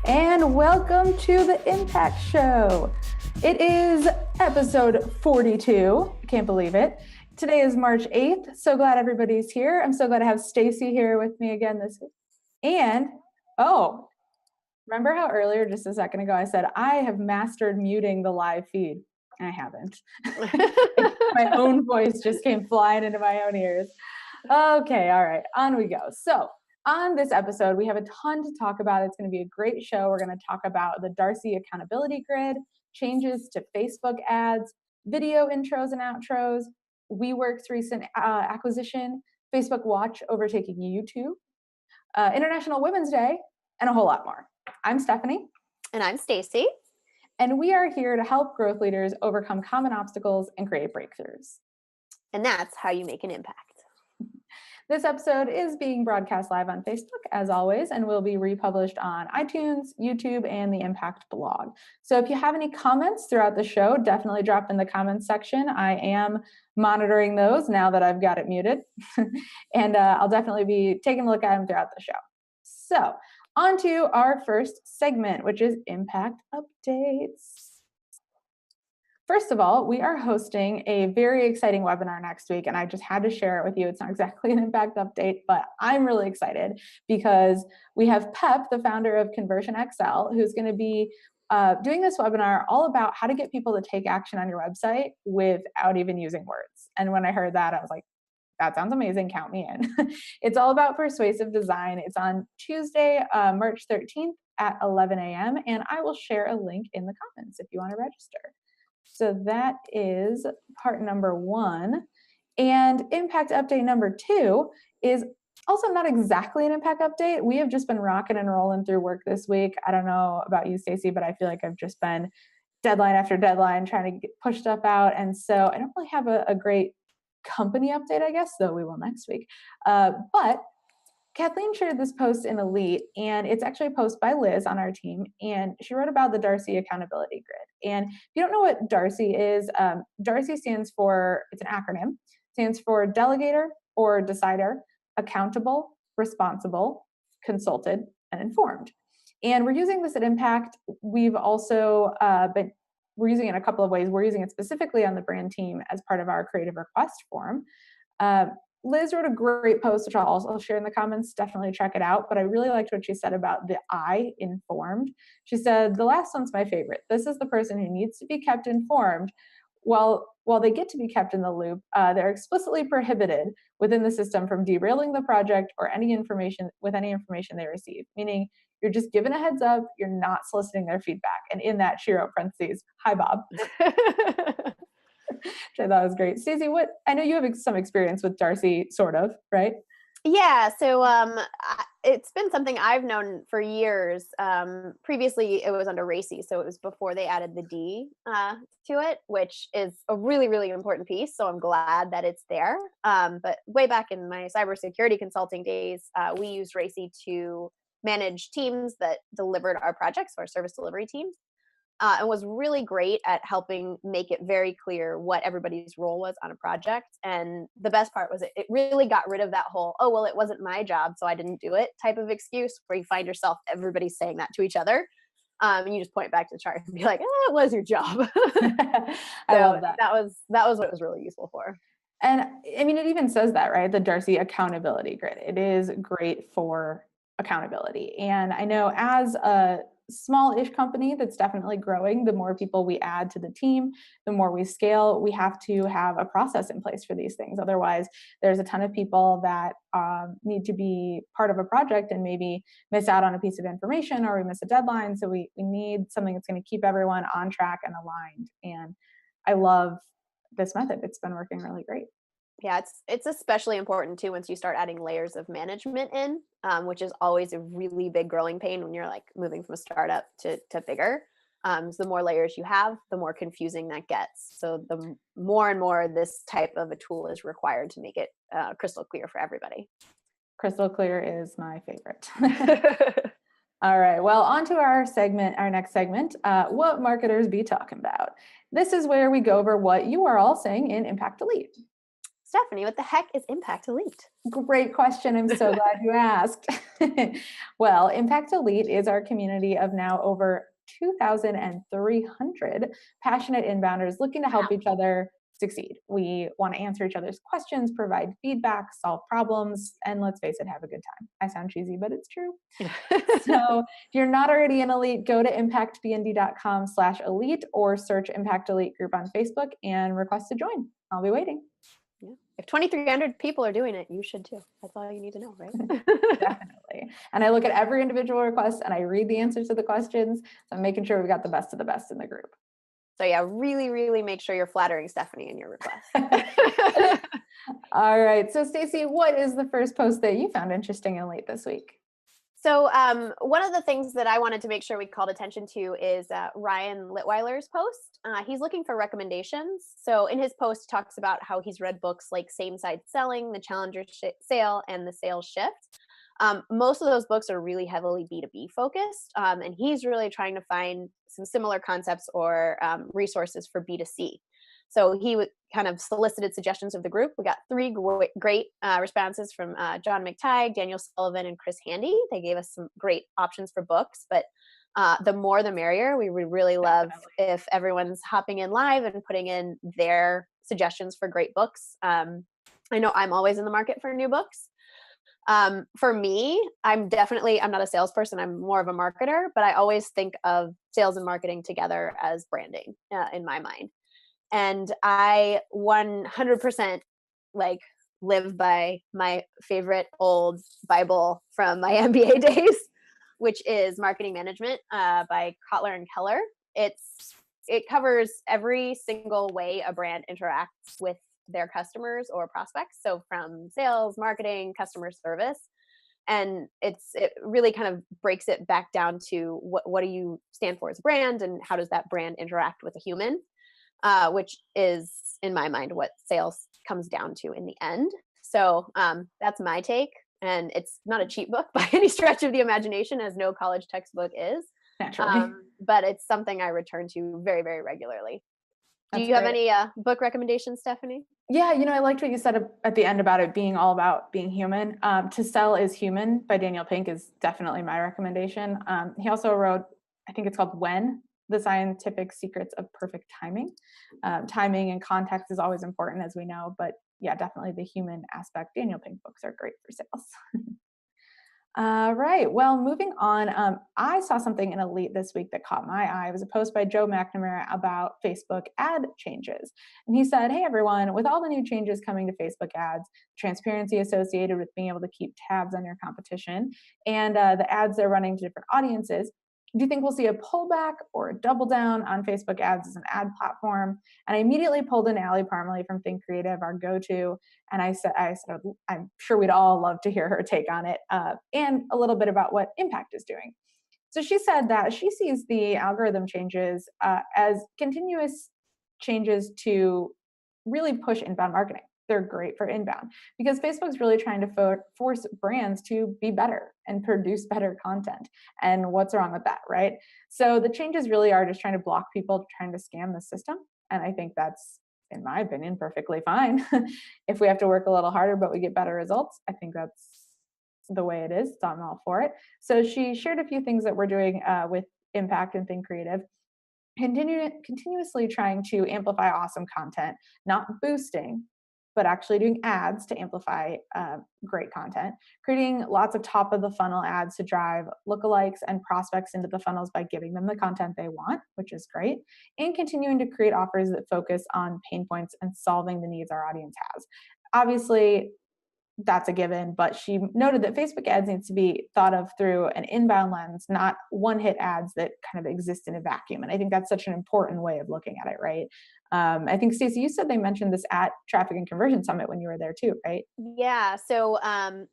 and welcome to the Impact Show. It is episode 42. I can't believe it. Today is March 8th. So glad everybody's here. I'm so glad to have Stacy here with me again this week. And, remember how earlier, just a second ago, I said I have mastered muting the live feed? I haven't. My own voice just came flying into my own ears. Okay, all right, on we go. So on this episode, we have a ton to talk about. It's going to be a great show. We're going to talk about the DARCI accountability grid, changes to Facebook ads, video intros and outros, WeWork's recent acquisition, Facebook Watch overtaking YouTube, International Women's Day, and a whole lot more. I'm Stephanie. And I'm Stacy. And we are here to help growth leaders overcome common obstacles and create breakthroughs. And that's how you make an impact. This episode is being broadcast live on Facebook, as always, and will be republished on iTunes, YouTube, and the Impact blog. So if you have any comments throughout the show, definitely drop in the comments section. I am monitoring those now that I've got it muted, and I'll definitely be taking a look at them throughout the show. So on to our first segment, which is Impact Updates. First of all, we are hosting a very exciting webinar next week, and I just had to share it with you. It's not exactly an impact update, but I'm really excited because we have Pep, the founder of Conversion XL, who's going to be doing this webinar all about how to get people to take action on your website without even using words. And when I heard that, I was like, that sounds amazing. Count me in. It's all about persuasive design. It's on Tuesday, March 13th at 11 a.m., and I will share a link in the comments if you want to register. So that is part number one. And impact update number two is also not exactly an impact update. We have just been rocking and rolling through work this week. I don't know about you, Stacy, but I feel like I've just been deadline after deadline trying to push stuff out. And so I don't really have a great company update, I guess, though we will next week. But Kathleen shared this post in Elite, and it's actually a post by Liz on our team, and she wrote about the DARCI accountability grid. And if you don't know what DARCI is, DARCI stands for, it's an acronym, stands for Delegator or Decider, Accountable, Responsible, Consulted, and Informed. And we're using this at Impact. We've also we're using it in a couple of ways. We're using it specifically on the brand team as part of our creative request form. Liz wrote a great post, which I'll also share in the comments. Definitely check it out. But I really liked what she said about the I, informed. She said, the last one's my favorite. This is the person who needs to be kept informed. While they get to be kept in the loop, they're explicitly prohibited within the system from derailing the project or any information they receive. Meaning you're just given a heads up, you're not soliciting their feedback. And in that, she wrote parentheses, hi, Bob. Which I thought was great. Stacey, I know you have some experience with DARCI, sort of, right? Yeah, so it's been something I've known for years. Previously, it was under RACI, so it was before they added the D to it, which is a really, really important piece. So I'm glad that it's there. But way back in my cybersecurity consulting days, we used RACI to manage teams that delivered our projects, our service delivery teams. And was really great at helping make it very clear what everybody's role was on a project. And the best part was it really got rid of that whole, oh, well, it wasn't my job, so I didn't do it type of excuse where you find yourself, everybody's saying that to each other. And you just point back to the chart and be like, it was your job. I love that. That was what it was really useful for. And I mean, it even says that, right? The DARCI accountability grid. It is great for accountability. And I know as a small-ish company that's definitely growing, the more people we add to the team, the more we scale, we have to have a process in place for these things. Otherwise, there's a ton of people that need to be part of a project and maybe miss out on a piece of information or we miss a deadline. So we need something that's going to keep everyone on track and aligned. And I love this method. It's been working really great. Yeah, it's especially important too once you start adding layers of management in, which is always a really big growing pain when you're like moving from a startup to bigger. So the more layers you have, the more confusing that gets. So the more and more this type of a tool is required to make it crystal clear for everybody. Crystal clear is my favorite. All right, well, on to our next segment, what marketers be talking about. This is where we go over what you are all saying in Impact Elite. Stephanie, what the heck is Impact Elite? Great question. I'm so glad you asked. Well, Impact Elite is our community of now over 2,300 passionate inbounders looking to help each other succeed. We want to answer each other's questions, provide feedback, solve problems, and let's face it, have a good time. I sound cheesy, but it's true. So if you're not already an elite, go to impactbnd.com/elite or search Impact Elite Group on Facebook and request to join. I'll be waiting. Yeah. If 2,300 people are doing it, you should too. That's all you need to know, right? Definitely. And I look at every individual request and I read the answers to the questions. So I'm making sure we've got the best of the best in the group. So yeah, really, really make sure you're flattering Stephanie in your request. All right. So Stacey, what is the first post that you found interesting and late this week? So one of the things that I wanted to make sure we called attention to is Ryan Litweiler's post. He's looking for recommendations. So in his post, he talks about how he's read books like Same-Side Selling, The Challenger Sale, and The Sales Shift. Most of those books are really heavily B2B focused, and he's really trying to find some similar concepts or resources for B2C. So he kind of solicited suggestions of the group. We got 3 great responses from John McTighe, Daniel Sullivan, and Chris Handy. They gave us some great options for books, but the more the merrier. We would really love if everyone's hopping in live and putting in their suggestions for great books. I know I'm always in the market for new books. For me, I'm not a salesperson. I'm more of a marketer, but I always think of sales and marketing together as branding in my mind. And I 100% live by my favorite old Bible from my MBA days, which is Marketing Management by Kotler and Keller. It covers every single way a brand interacts with their customers or prospects. So from sales, marketing, customer service. And it really kind of breaks it back down to what do you stand for as a brand and how does that brand interact with a human? Which is, in my mind, what sales comes down to in the end. So that's my take. And it's not a cheap book by any stretch of the imagination, as no college textbook is. Naturally. But it's something I return to very, very regularly. Do That's you have great. any book recommendations, Stephanie? Yeah, I liked what you said at the end about it being all about being human. To Sell is Human by Daniel Pink is definitely my recommendation. He also wrote, I think it's called When, The Scientific Secrets of Perfect Timing. Timing and context is always important, as we know, but yeah, definitely the human aspect. Daniel Pink books are great for sales. Right. Well, moving on, I saw something in Elite this week that caught my eye. It was a post by Joe McNamara about Facebook ad changes. And he said, hey, everyone, with all the new changes coming to Facebook ads, transparency associated with being able to keep tabs on your competition, and the ads they're running to different audiences, do you think we'll see a pullback or a double down on Facebook ads as an ad platform? And I immediately pulled in Allie Parmalee from Think Creative, our go-to, and I said, I'm sure we'd all love to hear her take on it, and a little bit about what Impact is doing. So she said that she sees the algorithm changes as continuous changes to really push inbound marketing. They're great for inbound because Facebook's really trying to force brands to be better and produce better content. And what's wrong with that, right? So the changes really are just trying to block people trying to scam the system. And I think that's, in my opinion, perfectly fine. If we have to work a little harder, but we get better results, I think that's the way it is. So I'm all for it. So she shared a few things that we're doing with Impact and Think Creative. Continuously trying to amplify awesome content, not boosting, but actually doing ads to amplify great content, creating lots of top of the funnel ads to drive lookalikes and prospects into the funnels by giving them the content they want, which is great, and continuing to create offers that focus on pain points and solving the needs our audience has. Obviously, that's a given, but she noted that Facebook ads needs to be thought of through an inbound lens, not one-hit ads that kind of exist in a vacuum. And I think that's such an important way of looking at it, right? I think, Stacey, you said they mentioned this at Traffic and Conversion Summit when you were there too, right? Yeah. So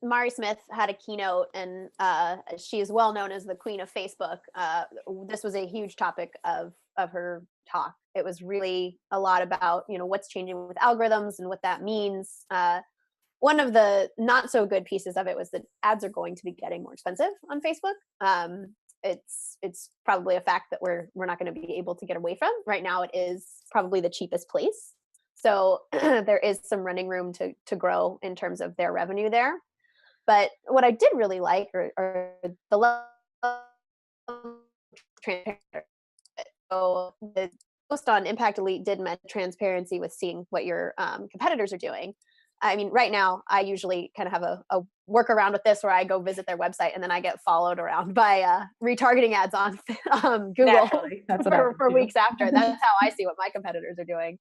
Mari Smith had a keynote, and she is well known as the queen of Facebook. This was a huge topic of her talk. It was really a lot about, what's changing with algorithms and what that means. One of the not so good pieces of it was that ads are going to be getting more expensive on Facebook. It's probably a fact that we're not going to be able to get away from. Right now, it is probably the cheapest place So there is some running room to grow in terms of their revenue there. But what I did really like are the level of transparency. So the post on Impact Elite did mention transparency with seeing what your competitors are doing. I mean, right now, I usually kind of have a workaround with this where I go visit their website and then I get followed around by retargeting ads on Google That's what for weeks after. That's how I see what my competitors are doing.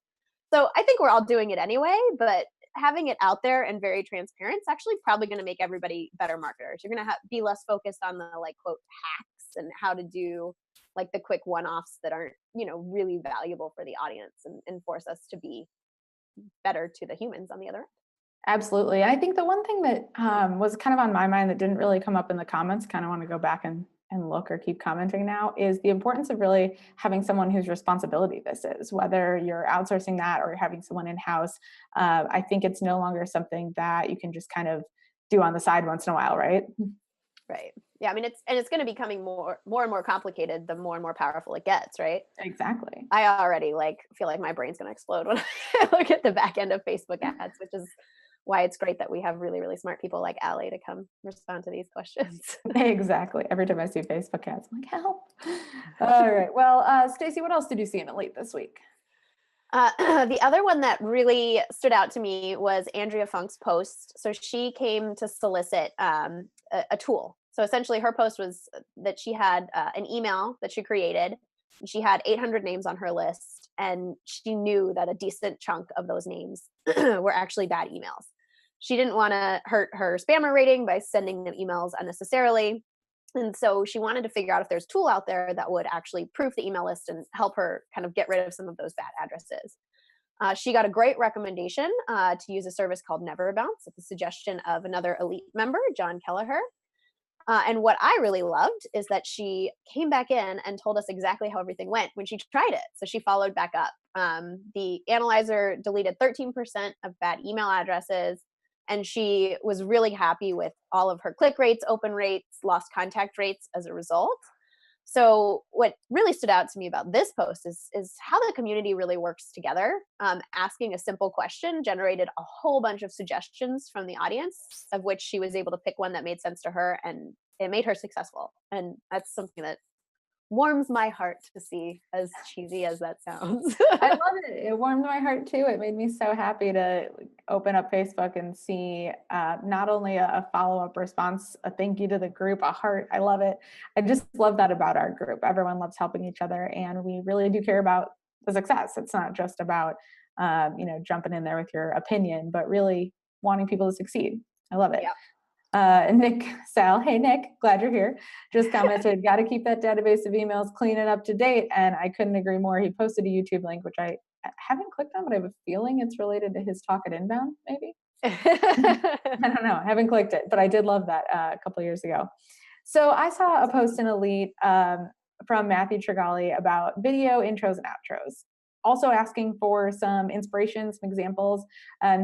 So I think we're all doing it anyway, but having it out there and very transparent is actually probably going to make everybody better marketers. You're going to be less focused on the like quote hacks and how to do like the quick one-offs that aren't, really valuable for the audience and force us to be better to the humans on the other end. Absolutely. I think the one thing that was kind of on my mind that didn't really come up in the comments, kind of want to go back and look or keep commenting now, is the importance of really having someone whose responsibility this is, whether you're outsourcing that or having someone in-house. I think it's no longer something that you can just kind of do on the side once in a while, right? Right. Yeah. I mean, it's going to be becoming more and more complicated the more and more powerful it gets, right? Exactly. I already feel like my brain's going to explode when I look at the back end of Facebook ads, which is why it's great that we have really, really smart people like Allie to come respond to these questions. Exactly. Every time I see Facebook ads, I'm like, help. All right. Well, Stacey, what else did you see in Elite this week? The other one that really stood out to me was Andrea Funk's post. So she came to solicit a tool. So essentially her post was that she had an email that she created. She had 800 names on her list, and she knew that a decent chunk of those names were actually bad emails. She didn't want to hurt her spammer rating by sending them emails unnecessarily. And so she wanted to figure out if there's a tool out there that would actually proof the email list and help her kind of get rid of some of those bad addresses. She got a great recommendation to use a service called Never Bounce at the suggestion of another Elite member, John Kelleher. And what I really loved is that she came back in and told us exactly how everything went when she tried it. So she followed back up. The analyzer deleted 13% of bad email addresses, and she was really happy with all of her click rates, open rates, lost contact rates as a result. So what really stood out to me about this post is how the community really works together. Asking a simple question generated a whole bunch of suggestions from the audience, of which she was able to pick one that made sense to her, and it made her successful. And that's something that warms my heart to see, as cheesy as that sounds. I love it. It warmed my heart too. It made me so happy to open up Facebook and see not only a follow-up response, a thank you to the group, a heart. I love it. I just love that about our group. Everyone loves helping each other, and we really do care about the success. It's not just about jumping in there with your opinion, but really wanting people to succeed. I love it. Yep. Nick Sal, hey Nick, glad you're here. Just commented, got to keep that database of emails clean and up to date. And I couldn't agree more. He posted a YouTube link, which I haven't clicked on, but I have a feeling it's related to his talk at Inbound, maybe. I don't know. I haven't clicked it, but I did love that a couple of years ago. So I saw a post in Elite from Matthew Trigali about video intros and outros. Also asking for some inspiration, some examples.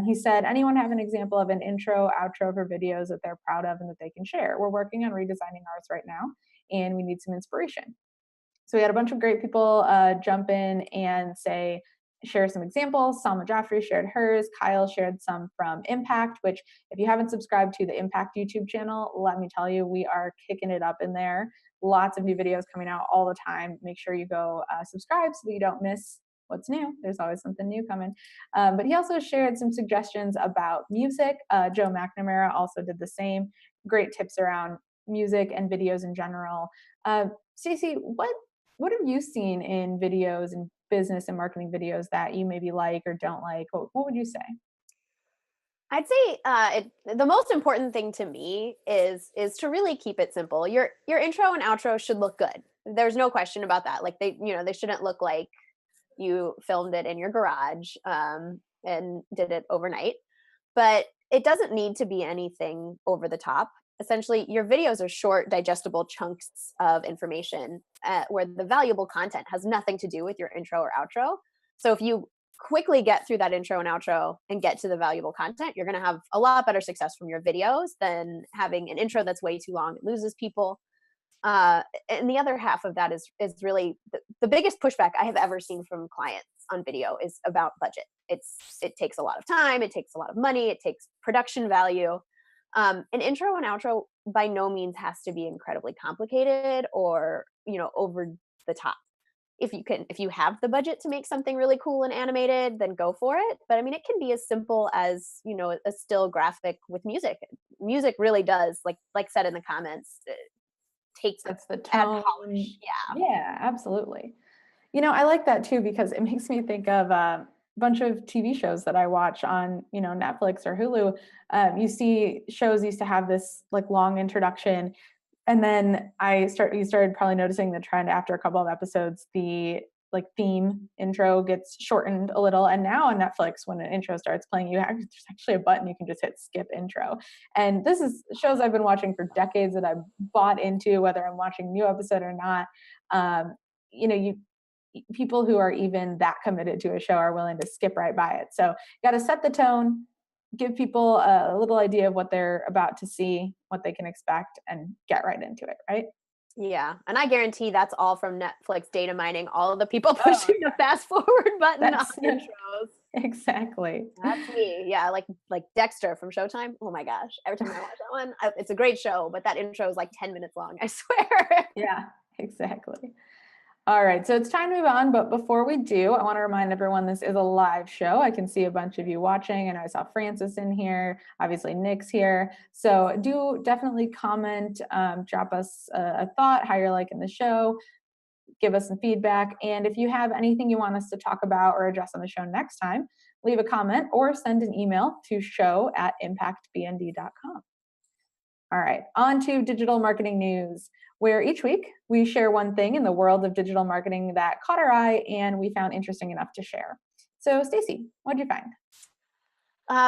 He said, anyone have an example of an intro, outro for videos that they're proud of and that they can share? We're working on redesigning ours right now, and we need some inspiration. So we had a bunch of great people jump in and share some examples. Salma Jaffrey shared hers. Kyle shared some from Impact, which if you haven't subscribed to the Impact YouTube channel, let me tell you, we are kicking it up in there. Lots of new videos coming out all the time. Make sure you go subscribe so that you don't miss what's new. There's always something new coming. But he also shared some suggestions about music. Joe McNamara also did the same. Great tips around music and videos in general. Stacey, what have you seen in videos and business and marketing videos that you maybe like or don't like? What would you say? I'd say the most important thing to me is to really keep it simple. Your intro and outro should look good. There's no question about that. Like they shouldn't look like you filmed it in your garage and did it overnight. But it doesn't need to be anything over the top. Essentially, your videos are short, digestible chunks of information where the valuable content has nothing to do with your intro or outro. So if you quickly get through that intro and outro and get to the valuable content, you're going to have a lot better success from your videos than having an intro that's way too long. It loses people. And the other half of that is really the biggest pushback I have ever seen from clients on video is about budget. It takes a lot of time, it takes a lot of money, it takes production value. An intro and outro by no means has to be incredibly complicated or, over the top. If you have the budget to make something really cool and animated, then go for it. But I mean, it can be as simple as, a still graphic with music. Music really does, like said in the comments, takes That's the add tone. polish. Yeah. Yeah, absolutely. I like that too, because it makes me think of a bunch of TV shows that I watch on, Netflix or Hulu. You see shows used to have this like long introduction, and then you started probably noticing the trend after a couple of episodes, the like theme intro gets shortened a little. And now on Netflix, when an intro starts playing, there's actually a button you can just hit skip intro. And this is shows I've been watching for decades that I've bought into, whether I'm watching a new episode or not. You people who are even that committed to a show are willing to skip right by it. So you got to set the tone, give people a little idea of what they're about to see, what they can expect, and get right into it, right? Yeah. And I guarantee that's all from Netflix data mining all of the people pushing the fast forward button on intros. Exactly. That's me. Yeah, like Dexter from Showtime. Oh my gosh. Every time I watch that one, it's a great show, but that intro is like 10 minutes long, I swear. Yeah, exactly. All right, so it's time to move on, but before we do, I want to remind everyone this is a live show. I can see a bunch of you watching, and I saw Francis in here, obviously Nick's here. So do definitely comment, drop us a thought, how you're liking the show, give us some feedback, and if you have anything you want us to talk about or address on the show next time, leave a comment or send an email to show@impactbnd.com. All right, on to digital marketing news, where each week we share one thing in the world of digital marketing that caught our eye and we found interesting enough to share. So, Stacey, what did you find?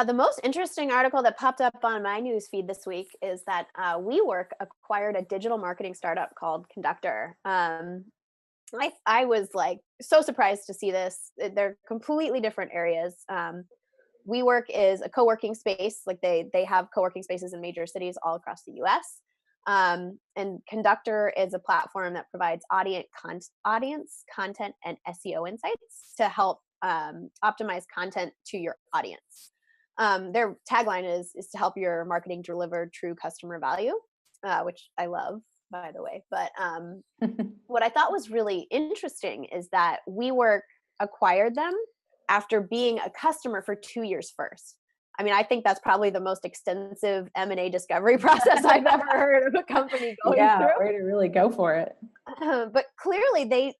The most interesting article that popped up on my news feed this week is that WeWork acquired a digital marketing startup called Conductor. I was like so surprised to see this. They're completely different areas. WeWork is a co-working space. Like they have co-working spaces in major cities all across the US. And Conductor is a platform that provides audience content and SEO insights to help optimize content to your audience. Their tagline is to help your marketing deliver true customer value, which I love, by the way. But what I thought was really interesting is that WeWork acquired them after being a customer for 2 years first. I mean, I think that's probably the most extensive M&A discovery process I've ever heard of a company going through. Yeah, way to really go for it. But clearly they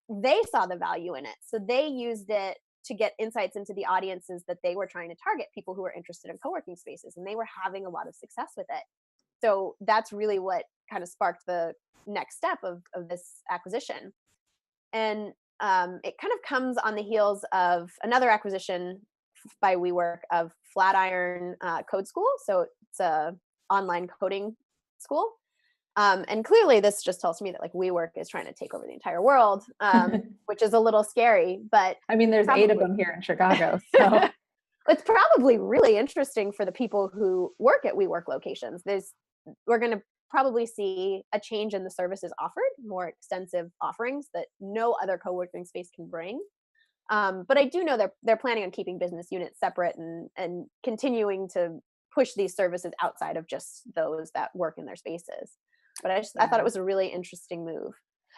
saw the value in it. So they used it to get insights into the audiences that they were trying to target, people who were interested in co-working spaces, and they were having a lot of success with it. So that's really what kind of sparked the next step of this acquisition. And it kind of comes on the heels of another acquisition by WeWork of Flatiron Code School. So it's a online coding school. And clearly this just tells me that like WeWork is trying to take over the entire world, which is a little scary, but I mean, there's 8 of them here in Chicago. So it's probably really interesting for the people who work at WeWork locations. We're going to probably see a change in the services offered, more extensive offerings that no other co-working space can bring. But I do know they're planning on keeping business units separate and continuing to push these services outside of just those that work in their spaces. But I thought it was a really interesting move.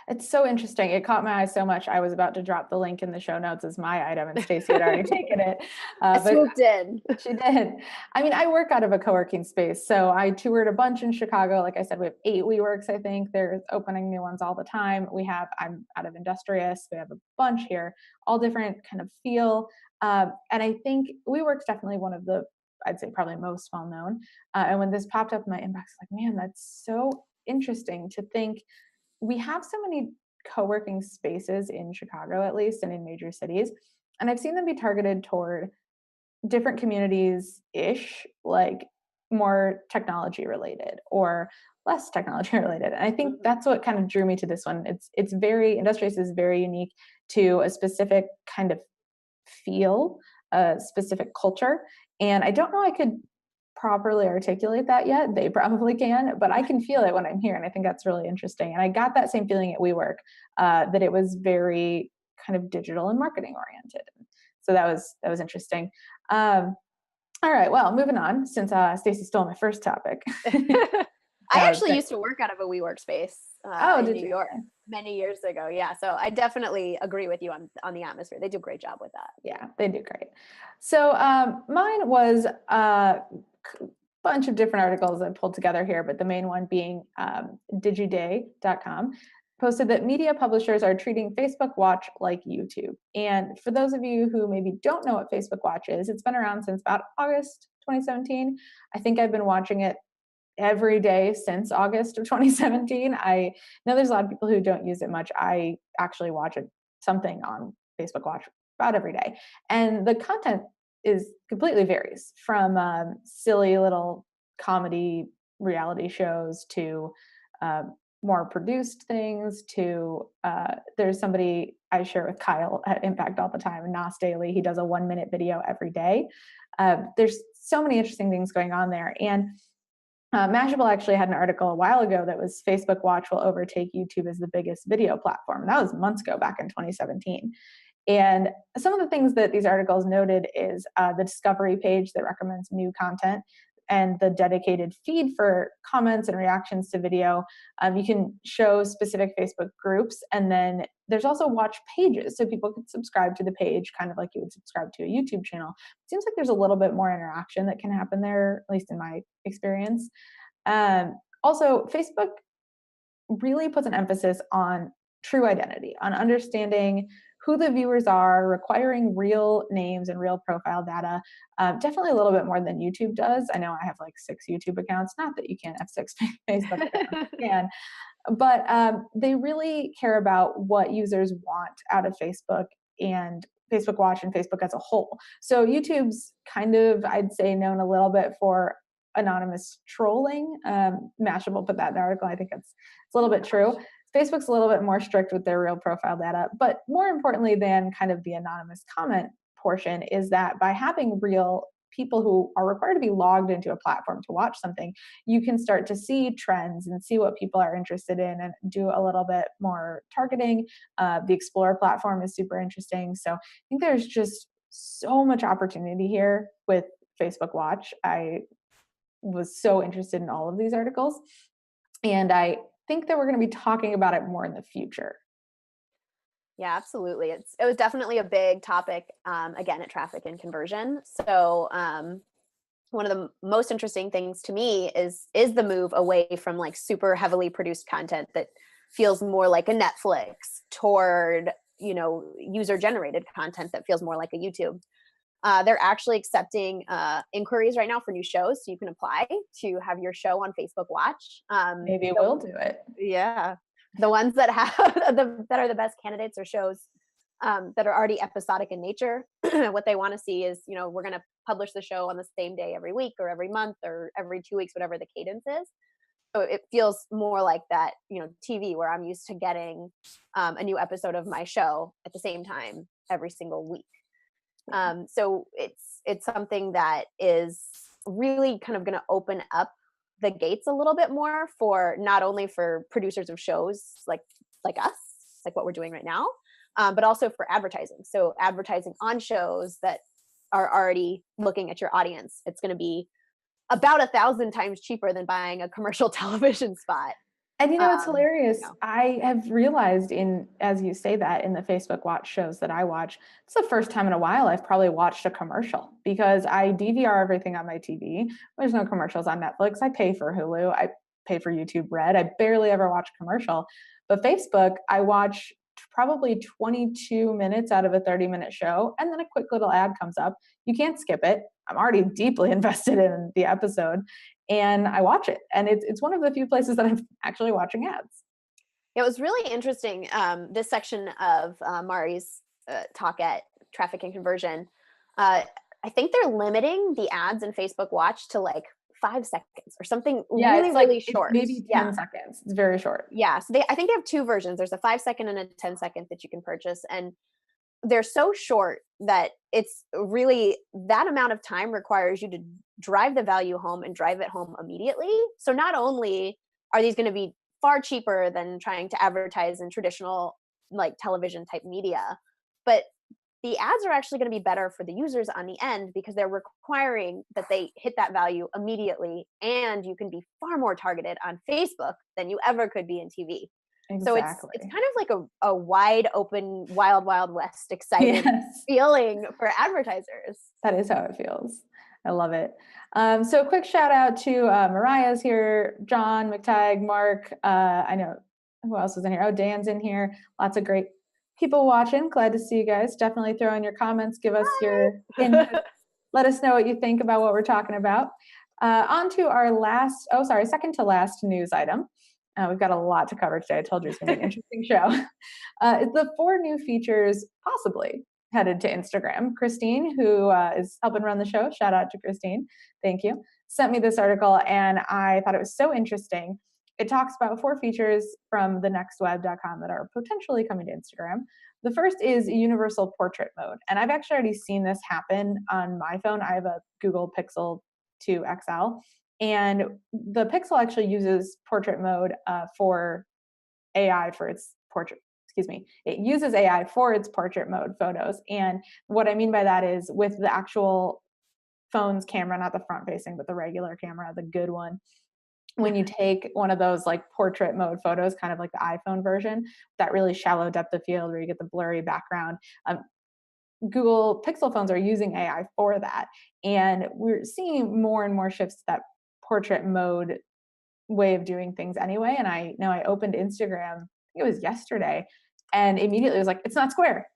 It's so interesting. It caught my eye so much. I was about to drop the link in the show notes as my item, and Stacey had already taken it. I swooped in. She did. I mean, I work out of a co-working space, so I toured a bunch in Chicago. Like I said, we have 8 WeWorks. I think they're opening new ones all the time. I'm out of Industrious. We have a bunch here, all different kind of feel. And I think WeWork's definitely one of the, I'd say probably most well known. And when this popped up in my inbox, like, man, that's so interesting to think. We have so many co-working spaces in Chicago, at least, and in major cities. And I've seen them be targeted toward different communities-ish, like more technology related or less technology related. And I think that's what kind of drew me to this one. Industrious is very unique to a specific kind of feel, a specific culture. And I don't know I could properly articulate that yet. They probably can, but I can feel it when I'm here. And I think that's really interesting. And I got that same feeling at WeWork, that it was very kind of digital and marketing oriented. So that was interesting. All right, well, moving on, since Stacey stole my first topic. I actually used to work out of a WeWork space in New York many years ago. Yeah, so I definitely agree with you on the atmosphere. They do a great job with that. Yeah, they do great. So mine was a bunch of different articles I pulled together here, but the main one being digiday.com posted that media publishers are treating Facebook Watch like YouTube. And for those of you who maybe don't know what Facebook Watch is, it's been around since about August 2017. I think I've been watching it every day since August of 2017. I know there's a lot of people who don't use it much. I actually watch something on Facebook Watch about every day. And the content is completely varies from silly little comedy reality shows to more produced things to there's somebody I share with Kyle at Impact all the time, Nas Daily. He does a 1-minute video every day. There's so many interesting things going on there. And Mashable actually had an article a while ago that was Facebook Watch will overtake YouTube as the biggest video platform. That was months ago, back in 2017. And some of the things that these articles noted is the discovery page that recommends new content and the dedicated feed for comments and reactions to video. You can show specific Facebook groups, and then there's also watch pages, so people can subscribe to the page kind of like you would subscribe to a YouTube channel. It seems like there's a little bit more interaction that can happen there, at least in my experience. Also, Facebook really puts an emphasis on true identity, on understanding who the viewers are, requiring real names and real profile data, definitely a little bit more than YouTube does. I know I have like 6 YouTube accounts, not that you can't have 6 Facebook accounts, you can, but they really care about what users want out of Facebook and Facebook Watch and Facebook as a whole. So YouTube's kind of, I'd say, known a little bit for anonymous trolling. Mashable put that in the article. I think it's a little bit true. Facebook's a little bit more strict with their real profile data, but more importantly than kind of the anonymous comment portion is that by having real people who are required to be logged into a platform to watch something, you can start to see trends and see what people are interested in and do a little bit more targeting. The Explorer platform is super interesting. So I think there's just so much opportunity here with Facebook Watch. I was so interested in all of these articles, and I think that we're going to be talking about it more in the future. Yeah, absolutely. It was definitely a big topic, again, at Traffic and Conversion. So one of the most interesting things to me is the move away from like super heavily produced content that feels more like a Netflix toward, user generated content that feels more like a YouTube. They're actually accepting inquiries right now for new shows. So you can apply to have your show on Facebook Watch. Maybe we'll do it. Yeah. The ones that have that are the best candidates are shows that are already episodic in nature. What they want to see is, we're going to publish the show on the same day every week or every month or every 2 weeks, whatever the cadence is. So it feels more like that, TV, where I'm used to getting a new episode of my show at the same time every single week. So it's something that is really kind of going to open up the gates a little bit more for not only for producers of shows like us, like what we're doing right now, but also for advertising. So advertising on shows that are already looking at your audience. It's going to be about 1,000 times cheaper than buying a commercial television spot. And it's hilarious. I have realized as you say that, in the Facebook Watch shows that I watch, it's the first time in a while I've probably watched a commercial, because I DVR everything on my TV. There's no commercials on Netflix. I pay for Hulu. I pay for YouTube Red. I barely ever watch a commercial. But Facebook, I watch probably 22 minutes out of a 30-minute show, and then a quick little ad comes up. You can't skip it. I'm already deeply invested in the episode, and I watch it. And it's one of the few places that I'm actually watching ads. It was really interesting, this section of Mari's talk at Traffic and Conversion. I think they're limiting the ads in Facebook Watch to like 5 seconds or something. Yeah, really, it's like, really short. Maybe 10 seconds. It's very short. Yeah. So I think they have 2 versions. There's a 5-second and a 10-second that you can purchase. And they're so short that it's really, that amount of time requires you to drive the value home and drive it home immediately. So not only are these going to be far cheaper than trying to advertise in traditional like television type media, but the ads are actually going to be better for the users on the end because they're requiring that they hit that value immediately, and you can be far more targeted on Facebook than you ever could be in TV. So it's Exactly. kind of like a wide open, wild, wild west, excited Yes. feeling for advertisers. That is how it feels. I love it. So a quick shout out to Mariah's here, John, McTagg, Mark. I know who else is in here. Oh, Dan's in here. Lots of great people watching. Glad to see you guys. Definitely throw in your comments. Give us your input. Let us know what you think about what we're talking about. On to our second to last news item. We've got a lot to cover today. I told you it's going to be an interesting show. The 4 new features possibly headed to Instagram. Christine, who is helping run the show, shout out to Christine, thank you, sent me this article, and I thought it was so interesting. It talks about 4 features from thenextweb.com that are potentially coming to Instagram. The first is universal portrait mode, and I've actually already seen this happen on my phone. I have a Google Pixel 2 XL, and the Pixel actually uses portrait mode for AI for its portrait. It uses AI for its portrait mode photos. And what I mean by that is with the actual phone's camera, not the front facing, but the regular camera, the good one, when you take one of those like portrait mode photos, kind of like the iPhone version, that really shallow depth of field where you get the blurry background, Google Pixel phones are using AI for that. And we're seeing more and more shifts to that portrait mode way of doing things anyway. And I know I opened Instagram, I think it was yesterday, and immediately was like, it's not square.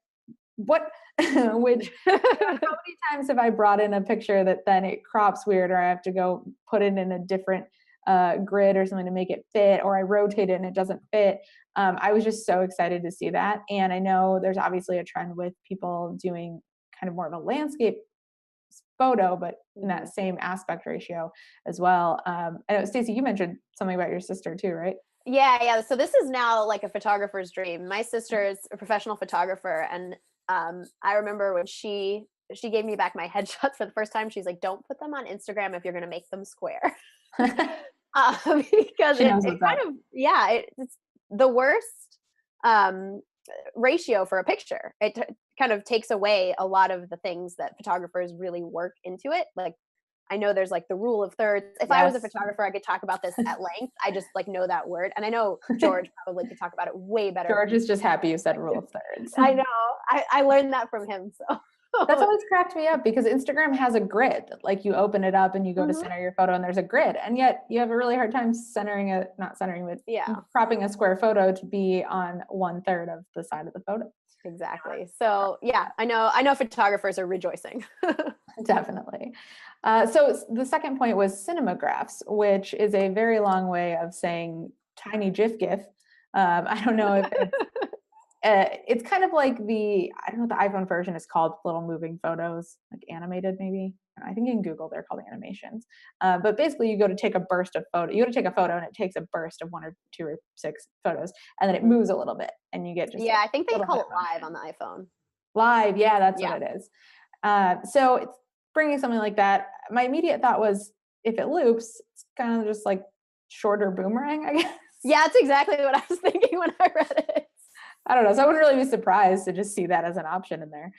What? Which, how many times have I brought in a picture that then it crops weird, or I have to go put it in a different grid or something to make it fit, or I rotate it and it doesn't fit. I was just so excited to see that. And I know there's obviously a trend with people doing kind of more of a landscape photo, but in that same aspect ratio as well. I know, Stacey, you mentioned something about your sister too, right? Yeah. So this is now like a photographer's dream. My sister is a professional photographer, and I remember when she gave me back my headshots for the first time. She's like, "Don't put them on Instagram if you're going to make them square," because it kind of it's the worst ratio for a picture. It kind of takes away a lot of the things that photographers really work into it. Like, I know there's like the rule of thirds. If I was a photographer, I could talk about this at length. I just like know that word. And I know George probably could talk about it way better. George is just happy you said rule of thirds. I know. I learned that from him. So that's always cracked me up, because Instagram has a grid. Like you open it up and you go to center your photo and there's a grid. And yet you have a really hard time cropping a square photo to be on 1/3 of the side of the photo. Exactly. So yeah, I know photographers are rejoicing. Definitely. So the second point was cinemagraphs, which is a very long way of saying tiny GIF. I don't know if it's kind of like I don't know what the iPhone version is called, little moving photos, like animated maybe. I think in Google they're called animations. But basically you go to take a photo and it takes a burst of 1 or 2 or 6 photos, and then it moves a little bit and you get just I think they call it live on the iPhone. Live, yeah, that's what it is. So it's bringing something like that. My immediate thought was, if it loops, it's kind of just like shorter boomerang, I guess. Yeah, that's exactly what I was thinking when I read it. I don't know. So I wouldn't really be surprised to just see that as an option in there.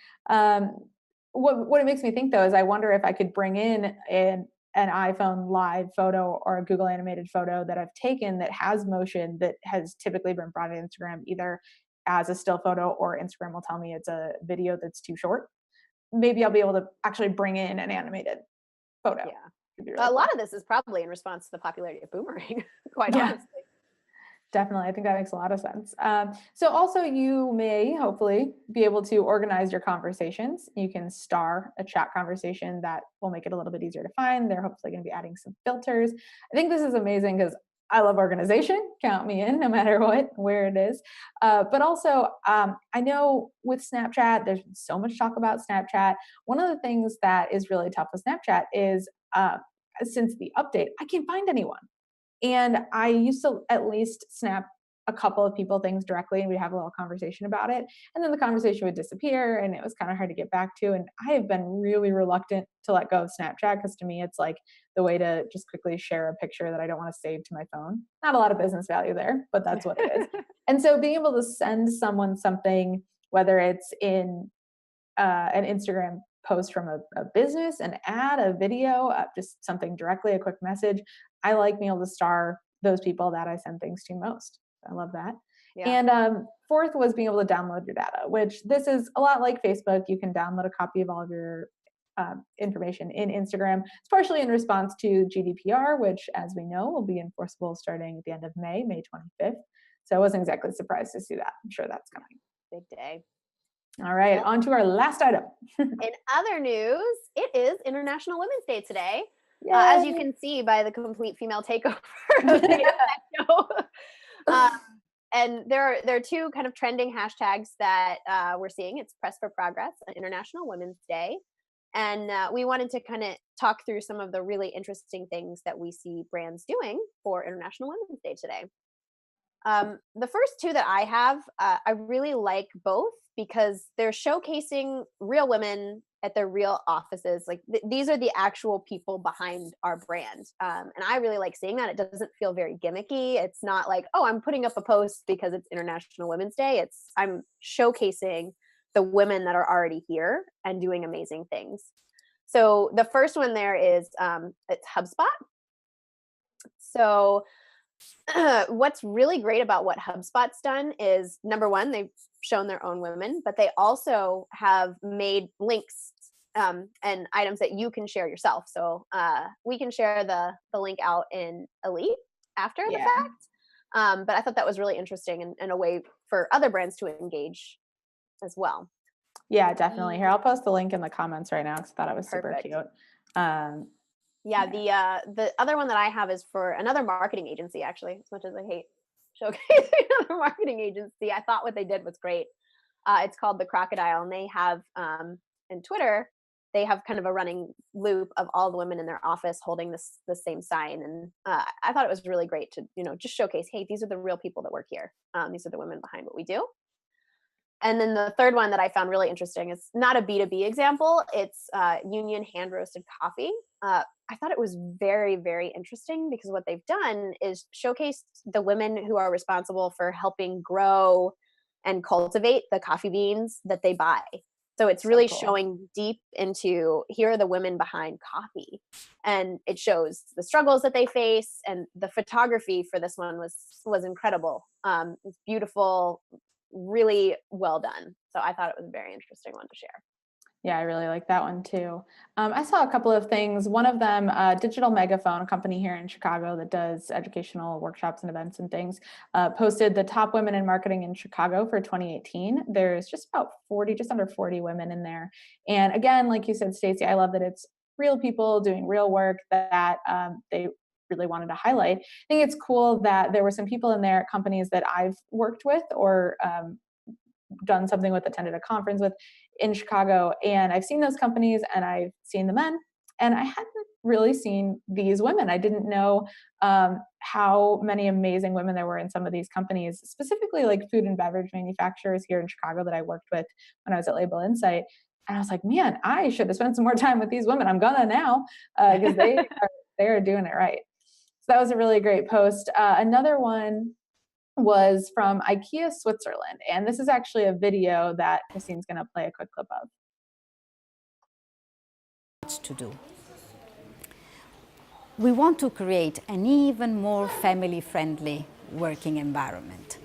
What it makes me think though is I wonder if I could bring in an iPhone live photo or a Google animated photo that I've taken that has motion that has typically been brought to Instagram either as a still photo, or Instagram will tell me it's a video that's too short. Maybe I'll be able to actually bring in an animated photo. Yeah. Really a lot of this is probably in response to the popularity of boomerang, quite honestly. Definitely. I think that makes a lot of sense. So also you may hopefully be able to organize your conversations. You can star a chat conversation that will make it a little bit easier to find. They're hopefully going to be adding some filters. I think this is amazing because I love organization. Count me in, no matter where it is. But also, I know with Snapchat, there's been so much talk about Snapchat. One of the things that is really tough with Snapchat is since the update, I can't find anyone. And I used to at least snap a couple of people things directly, and we'd have a little conversation about it. And then the conversation would disappear, and it was kind of hard to get back to. And I have been really reluctant to let go of Snapchat, because to me, it's like the way to just quickly share a picture that I don't want to save to my phone. Not a lot of business value there, but that's what it is. And so being able to send someone something, whether it's in an Instagram post from a business, an ad, a video, just something directly, a quick message, I like being able to star those people that I send things to most. I love that. Yeah. And fourth was being able to download your data, which this is a lot like Facebook. You can download a copy of all of your information in Instagram. It's partially in response to GDPR, which, as we know, will be enforceable starting at the end of May 25th. So I wasn't exactly surprised to see that. I'm sure that's coming. Big day. All right, on to our last item. In other news, it is International Women's Day today. As you can see by the complete female takeover of the show. And there are two kind of trending hashtags that we're seeing. It's Press for Progress and International Women's Day. And we wanted to kind of talk through some of the really interesting things that we see brands doing for International Women's Day today. The first two that I have, I really like both because they're showcasing real women at their real offices. Like these are the actual people behind our brand. And I really like seeing that. It doesn't feel very gimmicky. It's not like, oh, I'm putting up a post because it's International Women's Day. I'm showcasing the women that are already here and doing amazing things. So the first one there is it's HubSpot. So what's really great about what HubSpot's done is, number one, they've shown their own women, but they also have made links and items that you can share yourself. So we can share the link out in Elite after the fact. But I thought that was really interesting and a way for other brands to engage as well. Yeah, definitely. Here, I'll post the link in the comments right now because I thought it was super cute. The other one that I have is for another marketing agency, actually, as much as I hate showcasing another marketing agency. I thought what they did was great. It's called The Crocodile, and they have in Twitter, they have kind of a running loop of all the women in their office holding the same sign. And I thought it was really great to, just showcase, hey, these are the real people that work here. These are the women behind what we do. And then the third one that I found really interesting is not a B2B example. It's Union Hand Roasted Coffee. I thought it was very, very interesting because what they've done is showcased the women who are responsible for helping grow and cultivate the coffee beans that they buy. So it's really showing deep into, here are the women behind coffee. And it shows the struggles that they face, and the photography for this one was incredible. It's beautiful, really well done. So I thought it was a very interesting one to share. Yeah, I really like that one too. I saw a couple of things. One of them, Digital Megaphone, a company here in Chicago that does educational workshops and events and things, posted the top women in marketing in Chicago for 2018. There's just under 40 women in there. And again, like you said, Stacey, I love that it's real people doing real work that they really wanted to highlight. I think it's cool that there were some people in there at companies that I've worked with or done something with, attended a conference with in Chicago. And I've seen those companies and I've seen the men, and I hadn't really seen these women. I didn't know how many amazing women there were in some of these companies, specifically like food and beverage manufacturers here in Chicago that I worked with when I was at Label Insight. And I was like, man, I should have spent some more time with these women. I'm gonna now because they are doing it right. So that was a really great post. Another one was from IKEA Switzerland. And this is actually a video that Christine's going to play a quick clip of. To do. We want to create an even more family-friendly working environment,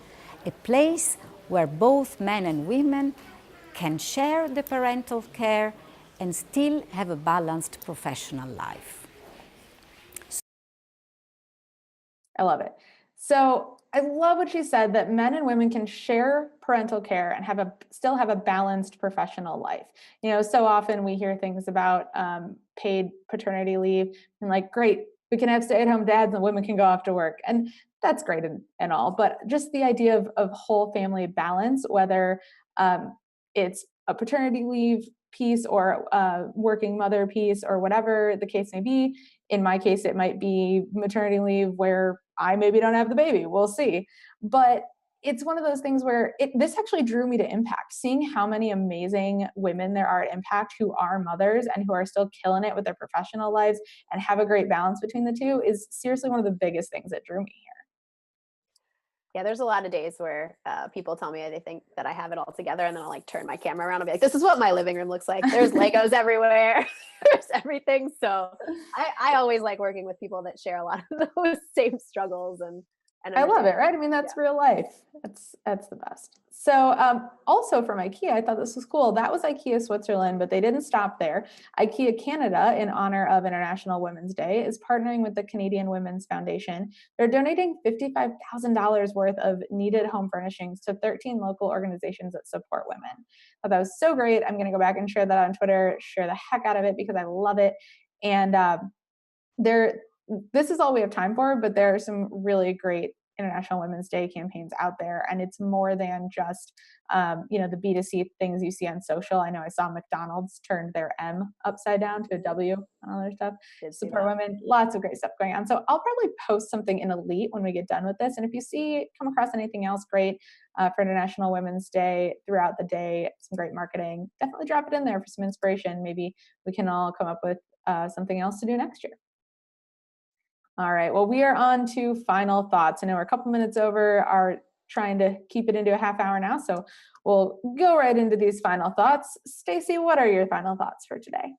a place where both men and women can share the parental care and still have a balanced professional life. I love it. So I love what she said, that men and women can share parental care and still have a balanced professional life. So often we hear things about paid paternity leave and like, great, we can have stay-at-home dads and women can go off to work. And that's great and all, but just the idea of whole family balance, whether it's a paternity leave piece or a working mother piece or whatever the case may be. In my case, it might be maternity leave where I maybe don't have the baby. We'll see. But it's one of those things where this actually drew me to Impact. Seeing how many amazing women there are at Impact who are mothers and who are still killing it with their professional lives and have a great balance between the two is seriously one of the biggest things that drew me here. Yeah, there's a lot of days where people tell me they think that I have it all together, and then I'll like turn my camera around and be like, this is what my living room looks like. There's Legos everywhere. There's everything. So I always like working with people that share a lot of those same struggles and I love it, right? I mean, that's real life. That's the best. So also from IKEA, I thought this was cool. That was IKEA Switzerland, but they didn't stop there. IKEA Canada, in honor of International Women's Day, is partnering with the Canadian Women's Foundation. They're donating $55,000 worth of needed home furnishings to 13 local organizations that support women. I thought that was so great. I'm going to go back and share that on Twitter, share the heck out of it because I love it. And this is all we have time for, but there are some really great International Women's Day campaigns out there. And it's more than just, the B2C things you see on social. I know I saw McDonald's turned their M upside down to a W and other stuff. Support women, lots of great stuff going on. So I'll probably post something in Elite when we get done with this. And if you come across anything else great for International Women's Day throughout the day, some great marketing, definitely drop it in there for some inspiration. Maybe we can all come up with something else to do next year. All right, well, we are on to final thoughts. I know we're a couple minutes over, are trying to keep it into a half hour now, so we'll go right into these final thoughts. Stacy, what are your final thoughts for today?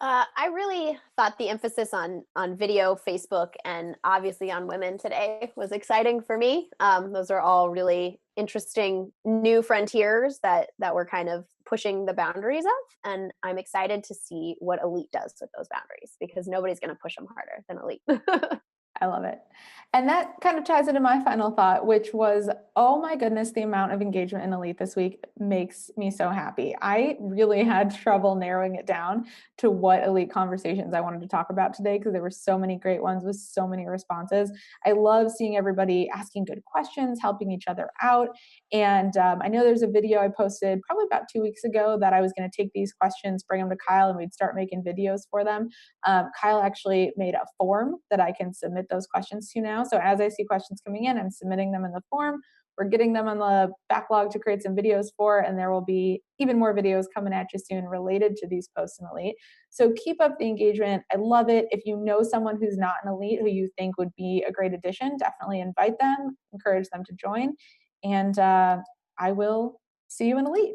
I really thought the emphasis on video, Facebook, and obviously on women today was exciting for me. Those are all really interesting new frontiers that we're kind of pushing the boundaries of. And I'm excited to see what Elite does with those boundaries because nobody's going to push them harder than Elite. I love it. And that kind of ties into my final thought, which was, oh my goodness, the amount of engagement in Elite this week makes me so happy. I really had trouble narrowing it down to what Elite conversations I wanted to talk about today because there were so many great ones with so many responses. I love seeing everybody asking good questions, helping each other out. And I know there's a video I posted probably about 2 weeks ago that I was going to take these questions, bring them to Kyle, and we'd start making videos for them. Kyle actually made a form that I can submit those questions to now. So as I see questions coming in, I'm submitting them in the form. We're getting them on the backlog to create some videos for, and there will be even more videos coming at you soon related to these posts in Elite. So keep up the engagement. I love it. If you know someone who's not in Elite who you think would be a great addition, definitely invite them, encourage them to join. And I will see you in Elite.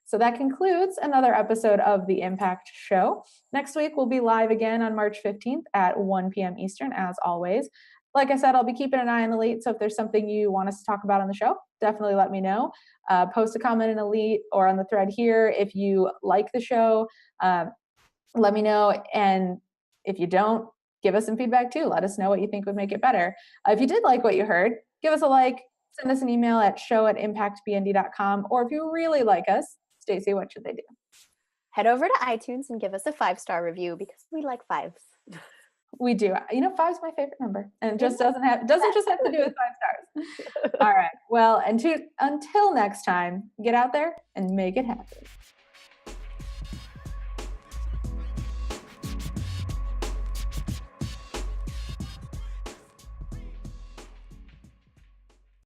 So that concludes another episode of The Impact Show. Next week, we'll be live again on March 15th at 1 p.m. Eastern, as always. Like I said, I'll be keeping an eye on Elite, so if there's something you want us to talk about on the show, definitely let me know. Post a comment in Elite or on the thread here. If you like the show, let me know. And if you don't, give us some feedback too. Let us know what you think would make it better. If you did like what you heard, give us a like, send us an email at show@impactbnd.com. Or if you really like us, Stacy, what should they do? Head over to iTunes and give us a 5-star review because we like 5s. We do. 5's my favorite number, and it just doesn't just have to do with 5 stars. All right. Well, until next time, get out there and make it happen.